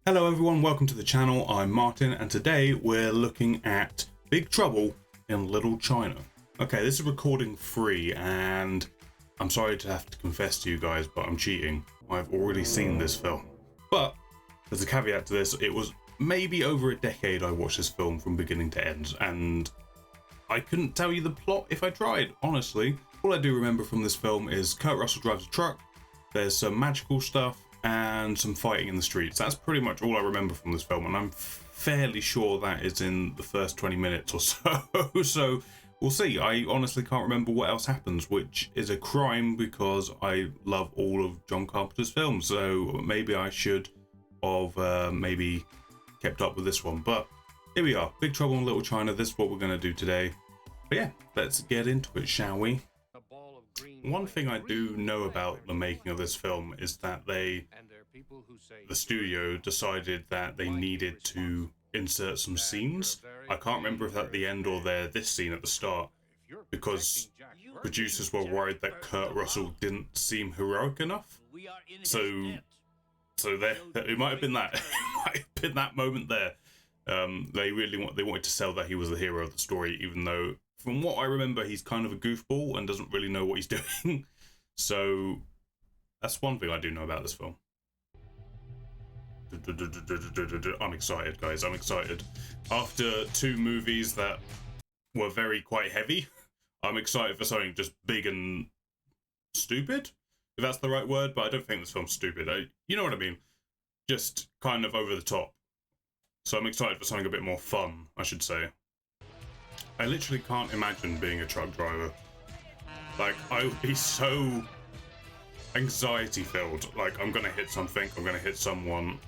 Hello everyone, welcome to the channel. I'm Martin and today we're looking at Big Trouble in Little China. Okay, this is recording 3 and I'm sorry to have to confess to you guys, but I'm cheating. I've already seen this film. But there's a caveat to this. It was maybe over a decade I watched this film from beginning to end and I couldn't tell you the plot if I tried, honestly. All I do remember from this film is Kurt Russell drives a truck, there's some magical stuff, and some fighting in the streets. That's pretty much all I remember from this film, and I'm fairly sure that is in the first 20 minutes or so. So we'll see. I honestly can't remember what else happens, which is a crime because I love all of John Carpenter's films. So maybe I should have maybe kept up with this one. But here we are, Big Trouble in Little China. This is what we're going to do today. But yeah, let's get into it, shall we? One thing I do know about the making of this film is that the studio decided that they needed to insert some scenes. I can't remember if at the end or this scene at the start, because producers were worried that Kurt Russell didn't seem heroic enough. So there, it might have been that. It might have been that moment there. They wanted to sell that he was the hero of the story, even though, from what I remember, he's kind of a goofball and doesn't really know what he's doing. So that's one thing I do know about this film. I'm excited, guys. I'm excited. After 2 movies that were quite heavy, I'm excited for something just big and stupid, if that's the right word, but I don't think this film's stupid. You know what I mean? Just kind of over the top. So I'm excited for something a bit more fun, I should say. I literally can't imagine being a truck driver. Like, I would be so anxiety filled. Like, I'm gonna hit something, I'm gonna hit someone.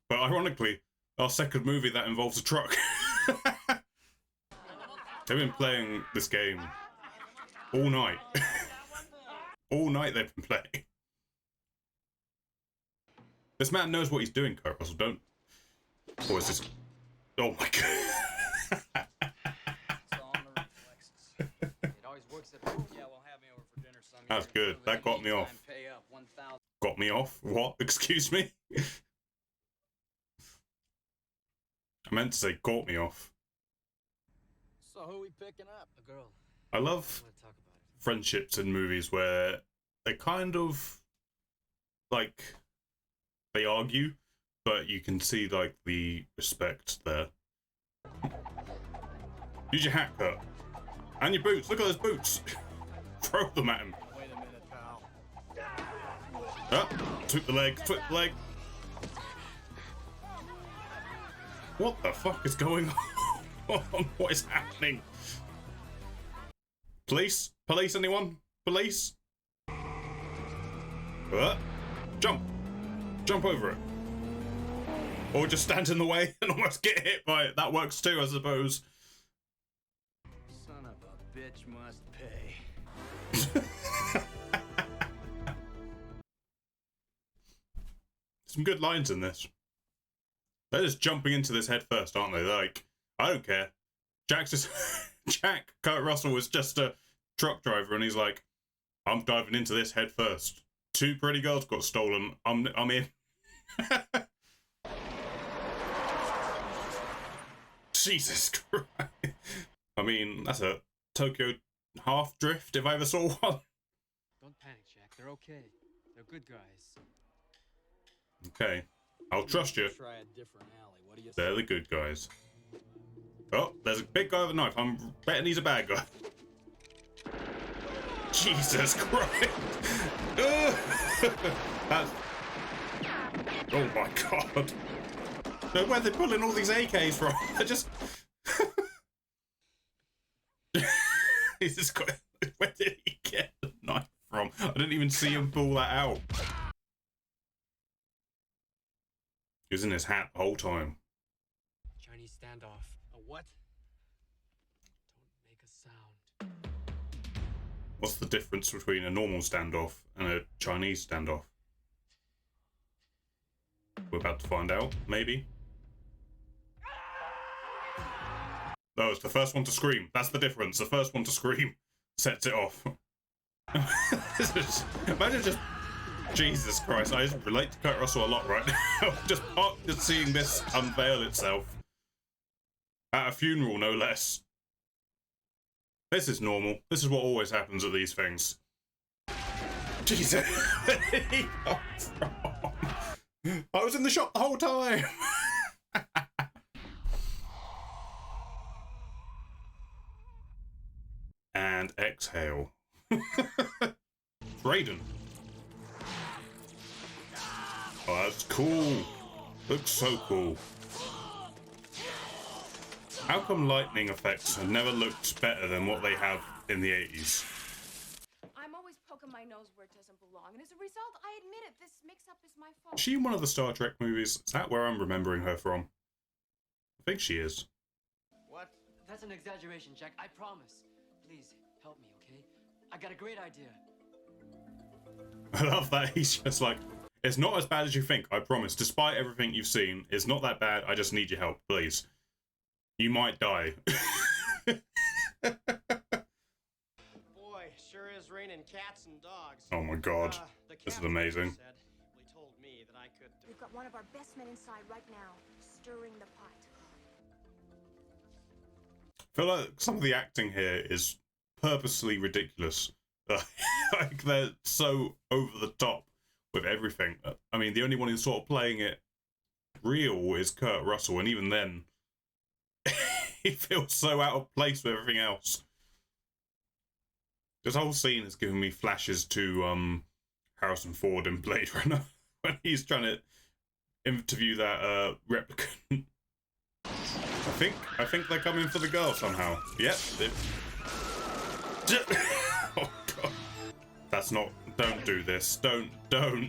But ironically, our second movie that involves a truck. They've been playing this game all night. All night they've been playing. This man knows what he's doing, Kurt Russell, don't. Or is this... Oh my god. That's good. That got me off. Got me off? What? Excuse me? I meant to say got me off. So who we picking up? A girl. I love friendships in movies where they kind of, like, they argue, but you can see, like, the respect there. Use your hat, Kurt. And your boots. Look at those boots. Throw them at him. Wait a minute, pal. Took the leg. Took the leg. What the fuck is going on? What is happening? Police? Police, anyone? Police? Jump. Jump over it. Or just stand in the way and almost get hit by it. That works too, I suppose. Son of a bitch must pay. Some good lines in this. They're just jumping into this head first, aren't they? They're like, I don't care. Kurt Russell was just a truck driver and he's like, I'm diving into this head first. 2 pretty girls got stolen. I'm in. Jesus Christ. I mean, that's a Tokyo half drift if I ever saw one. Don't panic, Jack. They're okay. They're good guys. Okay. I'll trust you. Try a different alley. What do you They're the good guys. Oh, there's a big guy with a knife. I'm betting he's a bad guy. Jesus Christ. That's... Oh my god. No, where are they pulling all these AKs from? They're just... He's just got... Where did he get the knife from? I didn't even see him pull that out. He was in his hat the whole time. Chinese standoff. A what? Don't make a sound. What's the difference between a normal standoff and a Chinese standoff? We're about to find out, maybe. No, it's the first one to scream. That's the difference. The first one to scream sets it off. Imagine just Jesus Christ, I relate to Kurt Russell a lot right now. Just seeing this unveil itself. At a funeral, no less. This is normal. This is what always happens at these things. Jesus. Where did he come from? I was in the shop the whole time. And exhale. Raiden. Oh, that's cool. Looks so cool. How come lightning effects have never looked better than what they have in the 80s? I'm always poking my nose where it doesn't belong, and as a result, I admit it, this mix-up is my fault. Is she in one of the Star Trek movies? Is that where I'm remembering her from? I think she is. What? That's an exaggeration, Jack. I promise. Please, help me, okay? I got a great idea. I love that he's just like, it's not as bad as you think, I promise. Despite everything you've seen, it's not that bad. I just need your help, please. You might die. Boy, sure is raining cats and dogs. Oh my god. The This is captain amazing. said, well, he told me that I could. We've got one of our best men inside right now, stirring the pot. I feel like some of the acting here is purposely ridiculous. Like, they're so over the top with everything. I mean, the only one who's sort of playing it real is Kurt Russell, and even then, he feels so out of place with everything else. This whole scene has given me flashes to Harrison Ford in Blade Runner when he's trying to interview that replicant. I think they're coming for the girl somehow. Yep. Oh god. That's not. Don't do this. Don't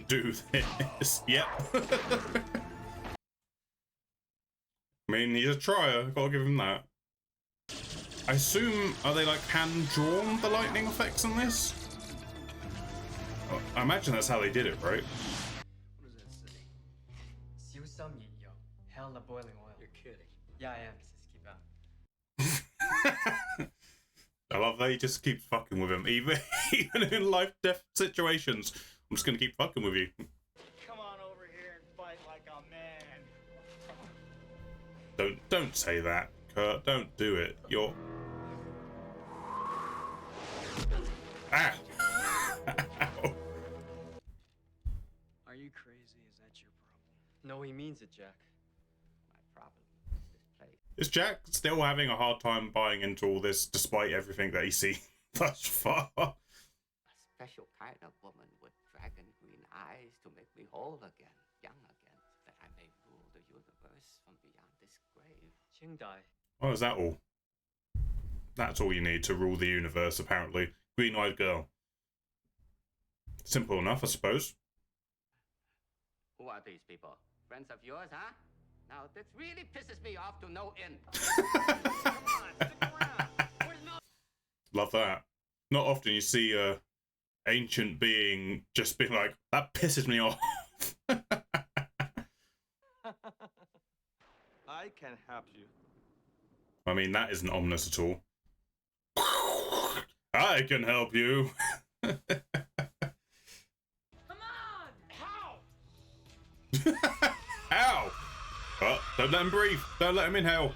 do this. Yep. I mean, he's a trier. Gotta give him that. I assume, are they like hand-drawn, the lightning effects in this? Well, I imagine that's how they did it, right? What does that say? 燒心熱油, hell the boiling oil. You're kidding. Yeah, I am. Just keep out. I love that he just keeps fucking with him, even in life-death situations. I'm just gonna keep fucking with you. Come on over here and fight like a man. Don't say that, Kurt. Don't do it. You're. Ah. Ow. Are you crazy? Is that your problem? No, he means it, Jack. My problem is this place. Is Jack still having a hard time buying into all this, despite everything that he's seen thus far? A special kind of woman with dragon green eyes to make me whole again, young again, so that I may rule the universe from beyond this grave. Qingdai. Oh, is that all? That's all you need to rule the universe, apparently. Green-eyed girl. Simple enough, I suppose. Who are these people? Friends of yours, huh? Now, this really pisses me off to no end. Come on, stick around. Where's no... Love that. Not often you see a ancient being just being like, that pisses me off. I can help you. I mean, that isn't ominous at all. I can help you. Come on! How? Ow! Oh, don't let him breathe. Don't let him in hell.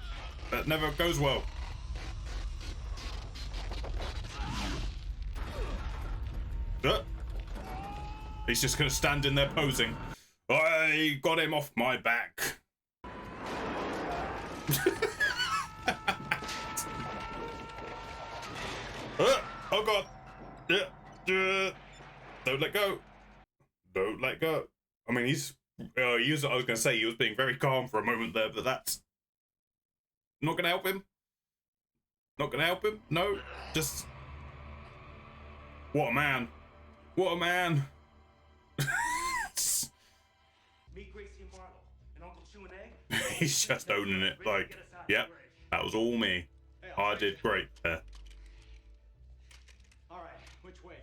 That never goes well. He's just gonna stand in there posing. I got him off my back. Oh god. Don't let go. Don't let go. I mean, I was gonna say he was being very calm for a moment there, but that's not gonna help him. Not gonna help him. No, just what a man. What a man. Meet Gracie Marlowe and Uncle Chew and Egg. He's just owning it. Like, yep, that was all me. I did great there. All right, which way?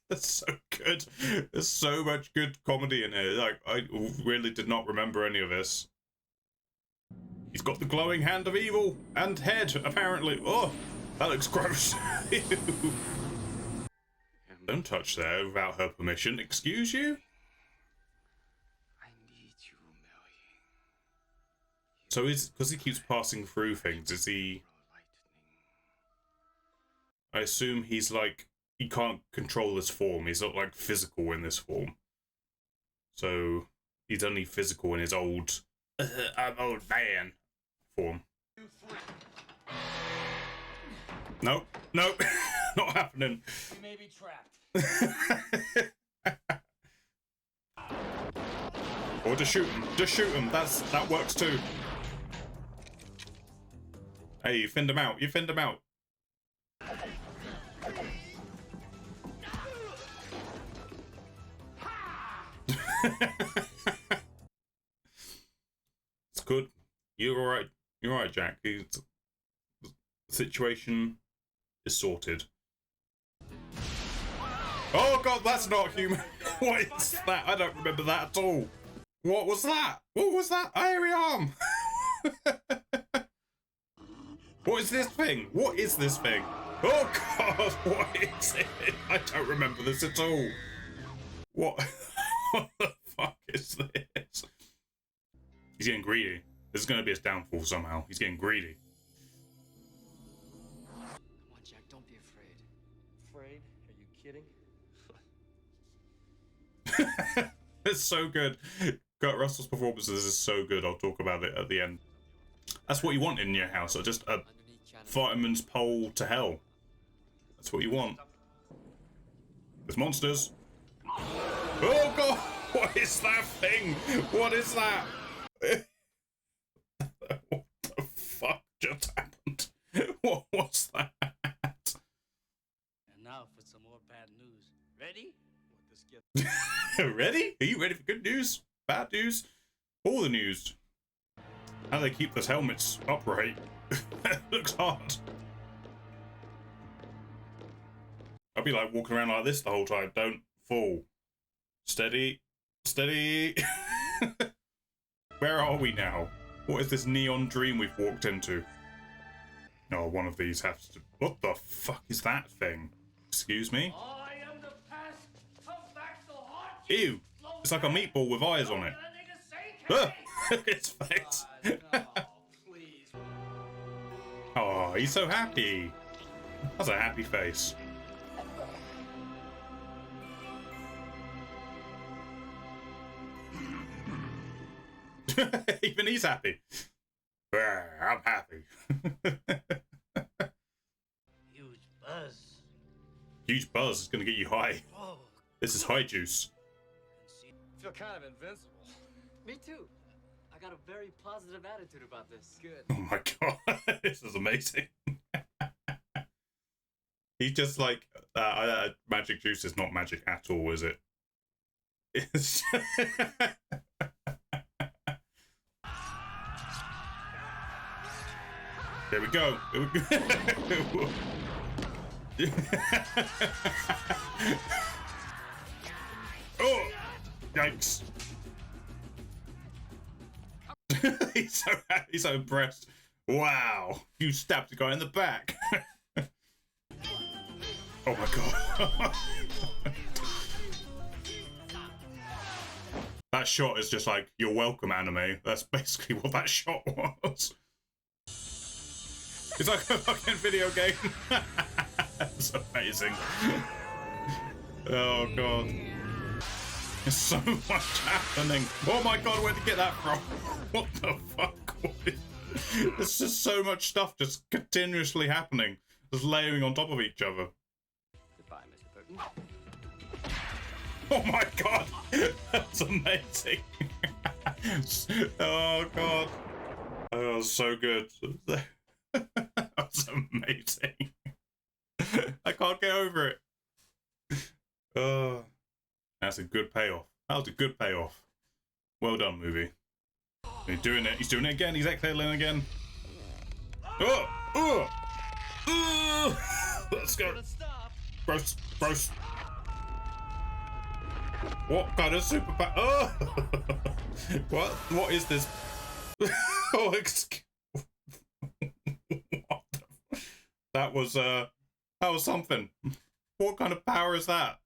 That's so good. There's so much good comedy in here. Like, I really did not remember any of this. He's got the glowing hand of evil and head, apparently. Oh, that looks gross. Am Don't touch there without her permission. Excuse you? I need you, Million. So is because he keeps passing through things, is he... I assume he's like, he can't control his form. He's not like physical in this form. So he's only physical in his old, I'm old man form. Nope, nope, not happening. We may be trapped. Or just shoot him. Just shoot him. That works too. Hey, you thinned him out. You thinned him out. It's good. You're alright. You're alright, Jack. The situation is sorted. Oh god, that's not human. What is that? I don't remember that at all. What was that? What was that? Airy arm. What is this thing? What is this thing? Oh god, what is it? I don't remember this at all. What? What the fuck is this? He's getting greedy. This is going to be his downfall somehow. He's getting greedy. Come on, Jack, don't be afraid. Afraid? Are you kidding? It's so good. Kurt Russell's performances is so good. I'll talk about it at the end. That's what you want in your house. Or just a fireman's pole to hell. That's what you want. There's monsters. Oh god! What is that thing? What is that? What the fuck just happened? What was that? And now for some more bad news. Ready? What this gets. Ready? Are you ready for good news? Bad news? All the news. How they keep those helmets upright. Looks hard. I'll be like walking around like this the whole time. Don't fall. Steady. Steady. Where are we now? What is this neon dream we've walked into? Oh, one of these has to... What the fuck is that thing? Excuse me? I am the past. Come back to haunt you. Ew. It's like a meatball with eyes on it. Ah, look at his face. Please. Oh, he's so happy. That's a happy face. Even he's happy. I'm happy. Huge buzz. Huge buzz is going to get you high. Whoa. This is high juice. Feel kind of invincible. Me too. I got a very positive attitude about this. Good. Oh my god, this is amazing. He's just like, magic juice is not magic at all, is it? It's There we go. There we go. Oh, yikes. He's so impressed. Wow, you stabbed a guy in the back. Oh my god. That shot is just like, you're welcome, anime. That's basically what that shot was. It's like a fucking video game. That's amazing. Oh god. There's so much happening. Oh my god, where'd you get that from? What the fuck? There's just so much stuff just continuously happening. Just layering on top of each other. Goodbye, Mr. Burton. Oh my god! That's amazing. Oh god. Oh, so good. That's amazing. I can't get over it. Oh, that's a good payoff. That was a good payoff. Well done, movie. He's doing it. He's doing it again. He's exhaling again. Oh! Oh! Oh! Let's go. Gross. Gross. What kind of superpower? Oh! What is this? Oh, excuse. What the... That was something. What kind of power is that?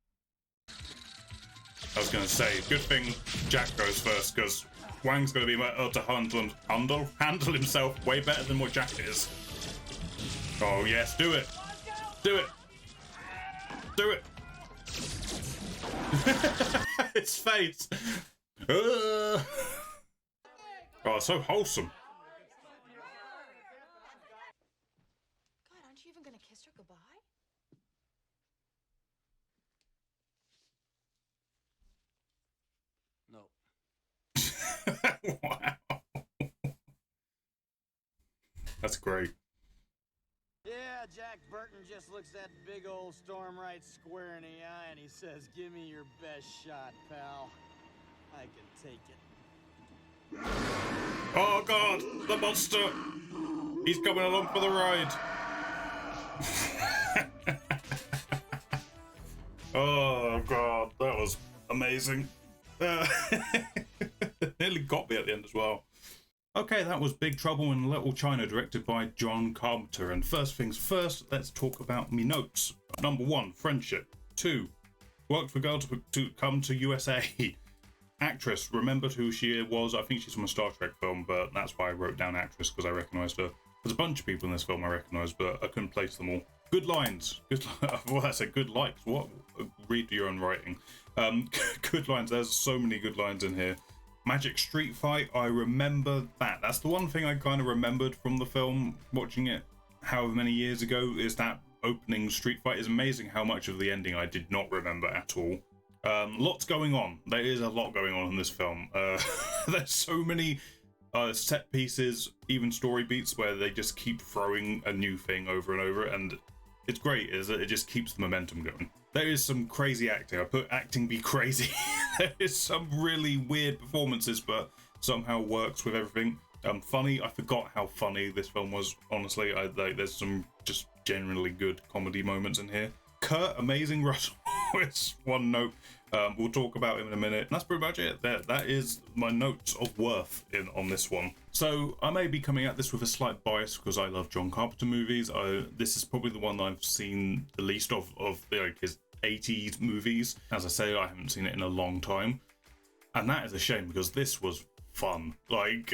I was going to say, good thing Jack goes first, because Wang's going to be able to handle himself way better than what Jack is. Oh, yes, do it. Do it. Do it. His face. Oh, so wholesome. God, aren't you even gonna kiss her goodbye? No. Wow. That's great. Yeah, Jack Burton just looks that big old storm right square in the eye and he says, "Give me your best shot, pal. I can take it." Oh God, the monster! He's coming along for the ride. Oh God, that was amazing. Nearly got me at the end as well. Okay, that was Big Trouble in Little China, directed by John Carpenter. And first things first, let's talk about me notes. Number 1, friendship. 2, worked for girl to come to USA. Actress, remembered who she was. I think she's from a Star Trek film, but that's why I wrote down actress, because I recognised her. There's a bunch of people in this film I recognised, but I couldn't place them all. Good lines. Well, I said good likes. What? Read your own writing. Good lines. There's so many good lines in here. Magic Street Fight, I remember that. That's the one thing I kind of remembered from the film, watching it however many years ago, is that opening street fight. Is amazing how much of the ending I did not remember at all. Lots going on. There is a lot going on in this film. There's so many set pieces, even story beats, where they just keep throwing a new thing over and over, and it's great. It just keeps the momentum going. There is some crazy acting. I put acting be crazy. There is some really weird performances, but somehow works with everything. Funny. I forgot how funny this film was. Honestly, there's some just generally good comedy moments in here. Kurt, amazing. Russell is one note. We'll talk about him in a minute. And that's pretty much it. That is my notes of worth on this one. So I may be coming at this with a slight bias because I love John Carpenter movies. This is probably the one I've seen the least of his 80s movies. As I say, I haven't seen it in a long time, and that is a shame because this was fun. Like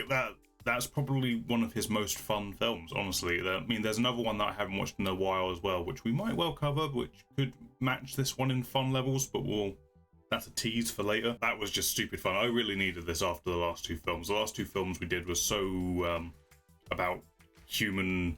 that's probably one of his most fun films, honestly. I mean, there's another one that I haven't watched in a while as well, which we might well cover, which could match this one in fun levels, but that's a tease for later. That was just stupid fun. I really needed this after the last two films. The last two films we did were so about human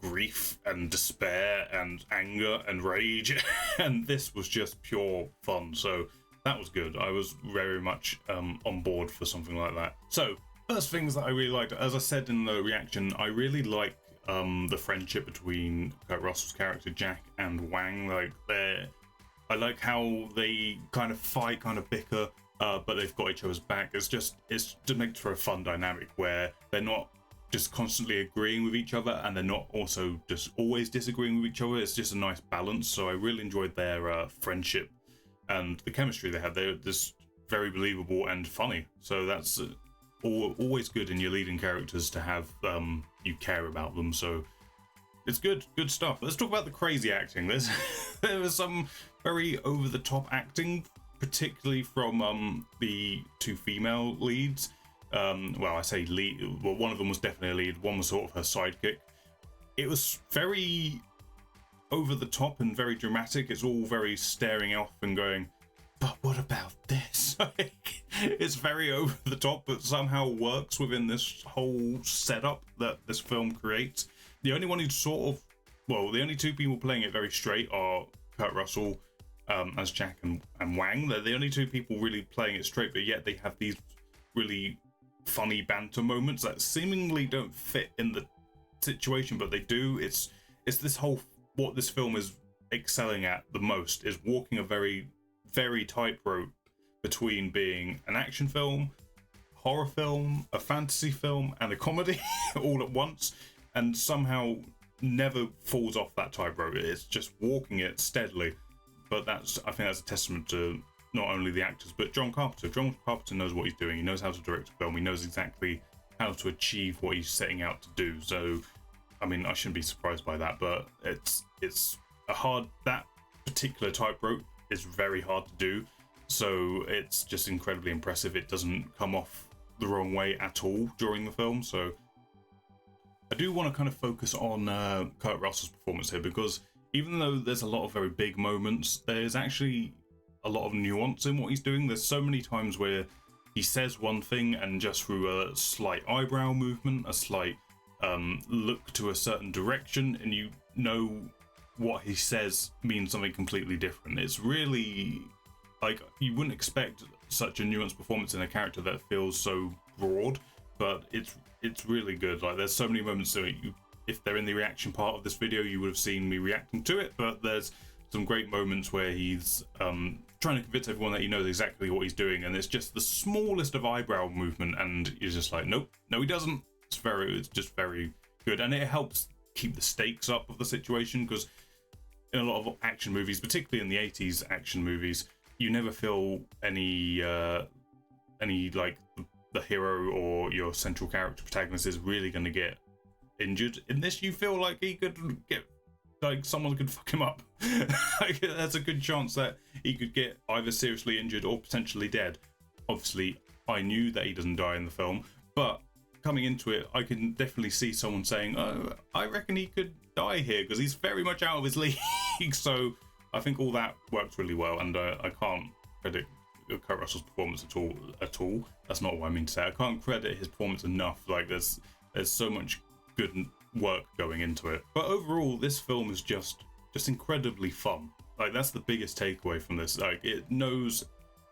grief and despair and anger and rage, and this was just pure fun. So that was good. I was very much on board for something like that. So first things that I really liked, as I said in the reaction, I really like the friendship between Kurt Russell's character Jack and Wang. I like how they kind of fight, kind of bicker, but they've got each other's back. It's just makes for a fun dynamic where they're not just constantly agreeing with each other and they're not also just always disagreeing with each other. It's just a nice balance. So I really enjoyed their friendship and the chemistry they had. They're just very believable and funny. So that's always good in your leading characters to have you care about them. So it's good stuff. Let's talk about the crazy acting. There was some very over-the-top acting, particularly from the two female leads. Well, I say lead. Well, one of them was definitely a lead. One was sort of her sidekick. It was very over the top and very dramatic. It's all very staring off and going, but what about this? It's very over the top, but somehow works within this whole setup that this film creates. The only one who's the only two people playing it very straight are Kurt Russell as Jack and Wang. They're the only two people really playing it straight, but yet they have these really funny banter moments that seemingly don't fit in the situation, but they do. It's this whole, what this film is excelling at the most is walking a very, very tightrope between being an action film, horror film, a fantasy film, and a comedy all at once, and somehow never falls off that tightrope. It's just walking it steadily. But I think that's a testament to not only the actors, but John Carpenter. John Carpenter knows what he's doing. He knows how to direct a film. He knows exactly how to achieve what he's setting out to do. So, I mean, I shouldn't be surprised by that, but it's a hard, that particular tightrope is very hard to do, so it's just incredibly impressive. It doesn't come off the wrong way at all during the film. So I do want to kind of focus on Kurt Russell's performance here, because even though there's a lot of very big moments, there's actually a lot of nuance in what he's doing. There's so many times where he says one thing and just through a slight eyebrow movement, a slight look to a certain direction, and you know what he says means something completely different. It's really, like, you wouldn't expect such a nuanced performance in a character that feels so broad, but it's really good. Like, there's so many moments that if they're in the reaction part of this video, you would have seen me reacting to it, but there's some great moments where he's trying to convince everyone that he knows exactly what he's doing, and it's just the smallest of eyebrow movement, and you're just like, nope, no he doesn't. It's just very good, and it helps keep the stakes up of the situation, because in a lot of action movies, particularly in the 80s action movies, you never feel any like the hero or your central character protagonist is really going to get injured. In this, you feel like he could get, like, someone could fuck him up. Like, there's a good chance that he could get either seriously injured or potentially dead. Obviously, I knew that he doesn't die in the film, but coming into it, I can definitely see someone saying, oh, I reckon he could die here, because he's very much out of his league. So I think all that works really well, and I can't credit Kurt Russell's performance at all. That's not what I mean to say. I can't credit his performance enough. Like, there's so much good work going into it. But overall, this film is just incredibly fun. Like, that's the biggest takeaway from this. Like, it knows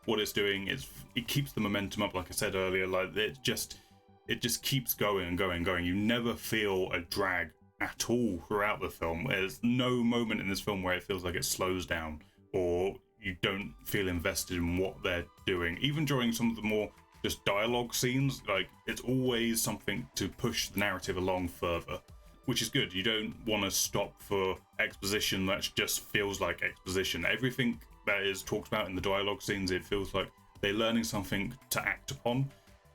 what it's doing. It keeps the momentum up, like I said earlier. Like, it just keeps going and going and going. You never feel a drag at all throughout the film. There's no moment in this film where it feels like it slows down or you don't feel invested in what they're doing. Even during some of the more just dialogue scenes, like, it's always something to push the narrative along further, which is good. You don't want to stop for exposition that just feels like exposition. Everything that is talked about in the dialogue scenes, it feels like they're learning something to act upon.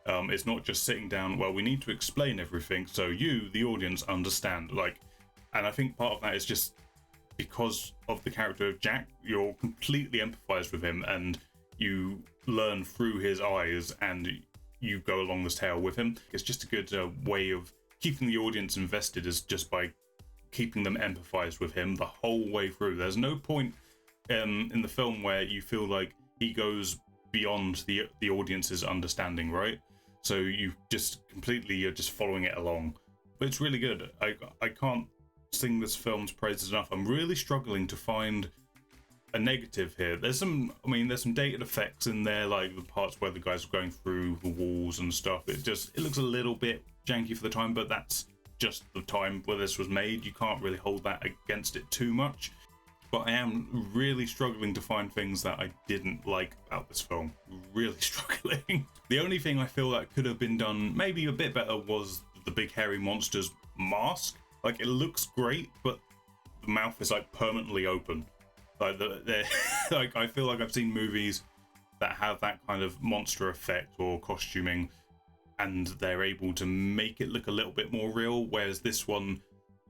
It's not just sitting down, well, we need to explain everything so you, the audience, understand. Like, and I think part of that is just because of the character of Jack. You're completely empathized with him, and you learn through his eyes, and you go along this tale with him. It's just a good way of keeping the audience invested, is just by keeping them empathized with him the whole way through. There's no point in the film where you feel like he goes beyond the audience's understanding, right? So you're just following it along. But it's really good. I can't sing this film's praises enough. I'm really struggling to find a negative here. There's some dated effects in there, like the parts where the guys are going through the walls and stuff. It looks a little bit janky for the time, but that's just the time where this was made. You can't really hold that against it too much. But I am really struggling to find things that I didn't like about this film. Really struggling. The only thing I feel that could have been done maybe a bit better was the big hairy monster's mask. Like, it looks great, but the mouth is like permanently open. Like, like, I feel like I've seen movies that have that kind of monster effect or costuming, and they're able to make it look a little bit more real. Whereas this one,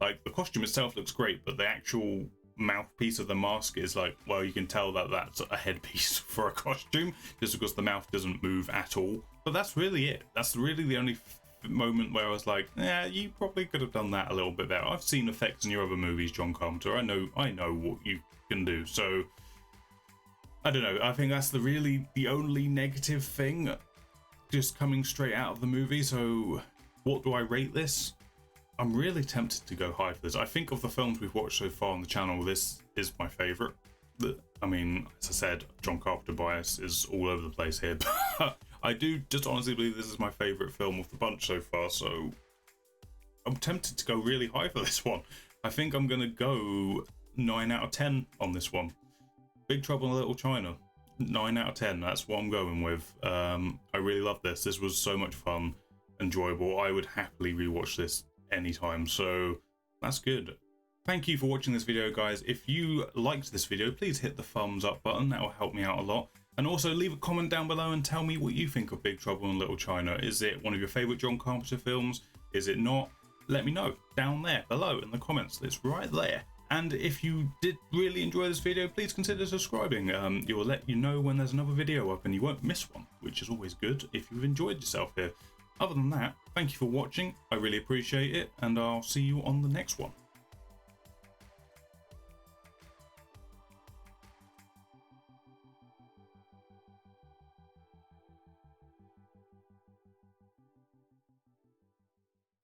like, the costume itself looks great, but the actual mouthpiece of the mask is like, well, you can tell that that's a headpiece for a costume, just because the mouth doesn't move at all. But that's really it. That's really the only moment where I was like, yeah, you probably could have done that a little bit better. I've seen effects in your other movies, John Carpenter. I know what you can do. So I don't know. I think that's the only negative thing just coming straight out of the movie. So what do I rate this? I'm really tempted to go high for this. I think of the films we've watched so far on the channel, this is my favourite. I mean, as I said, John Carpenter bias is all over the place here, but I do just honestly believe this is my favourite film of the bunch so far, so I'm tempted to go really high for this one. I think I'm going to go 9 out of 10 on this one. Big Trouble in Little China, 9 out of 10, that's what I'm going with. I really love this. This was so much fun, enjoyable. I would happily rewatch this anytime, so that's good. Thank you for watching this video, guys. If you liked this video, please hit the thumbs up button. That will help me out a lot. And also leave a comment down below and tell me what you think of Big Trouble in Little China. Is it one of your favourite John Carpenter films? Is it not? Let me know down there below in the comments. It's right there. And if you did really enjoy this video, please consider subscribing. It will let you know when there's another video up and you won't miss one, which is always good if you've enjoyed yourself here. Other than that, thank you for watching. I really appreciate it, and I'll see you on the next one.